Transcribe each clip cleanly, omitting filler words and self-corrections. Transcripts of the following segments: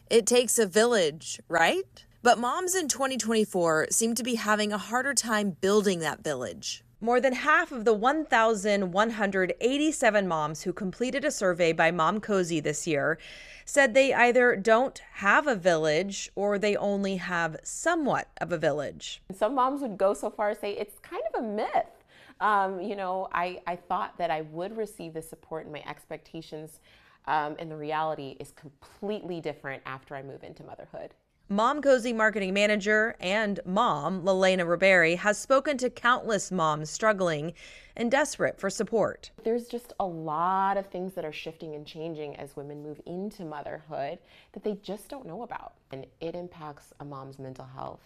It takes a village, right? But moms in 2024 seem to be having a harder time building that village. More than half of the 1,187 moms who completed a survey by MomCozy this year said they either don't have a village or they only have somewhat of a village. Some moms would go so far as say it's kind of a myth. I thought that I would receive the support, and my expectations and the reality is completely different after I move into motherhood. MomCozy marketing manager and mom, Lelena Ribery, has spoken to countless moms struggling and desperate for support. There's just a lot of things that are shifting and changing as women move into motherhood that they just don't know about. And it impacts a mom's mental health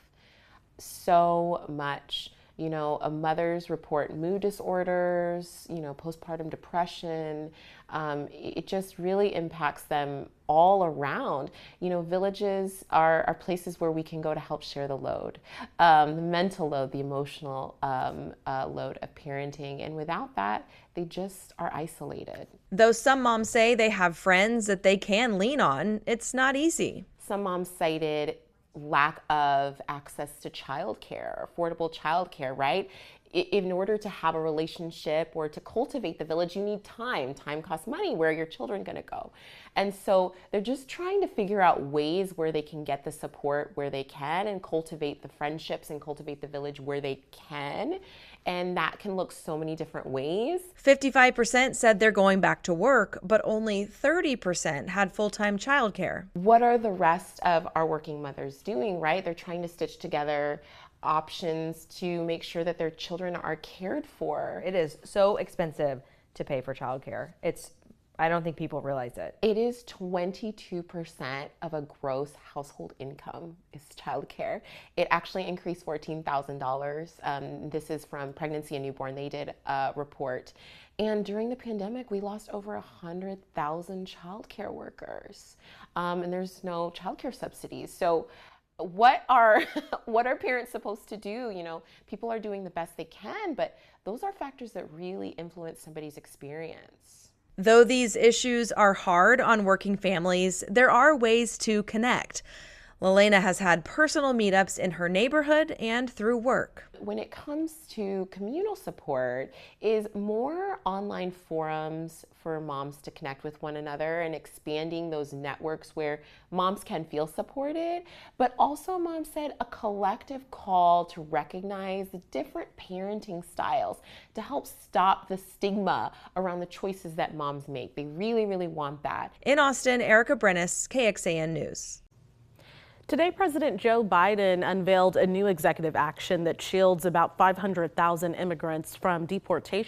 so much. A mother's report mood disorders, postpartum depression. It just really impacts them all around. Villages are places where we can go to help share the load, the mental load, the emotional load of parenting. And without that, they just are isolated. Though some moms say they have friends that they can lean on, it's not easy. Some moms cited lack of access to childcare, affordable childcare, right? In order to have a relationship or to cultivate the village, you need time. Time costs money. Where are your children going to go? And so they're just trying to figure out ways where they can get the support where they can and cultivate the friendships and cultivate the village where they can. And that can look so many different ways. 55% said they're going back to work, but only 30% had full-time childcare. What are the rest of our working mothers doing, right? They're trying to stitch together options to make sure that their children are cared for. It is so expensive to pay for childcare. I don't think people realize it. It is 22% of a gross household income is childcare. It actually increased $14,000. This is from Pregnancy and Newborn. They did a report. And during the pandemic, we lost over 100,000 childcare workers. And there's no childcare subsidies. So what are parents supposed to do? People are doing the best they can, but those are factors that really influence somebody's experience. Though these issues are hard on working families, there are ways to connect. Lelena has had personal meetups in her neighborhood and through work. When it comes to communal support, is more online forums for moms to connect with one another and expanding those networks where moms can feel supported, but also, Mom said, a collective call to recognize the different parenting styles to help stop the stigma around the choices that moms make. They really, really want that. In Austin, Erica Brennis, KXAN News. Today, President Joe Biden unveiled a new executive action that shields about 500,000 immigrants from deportation.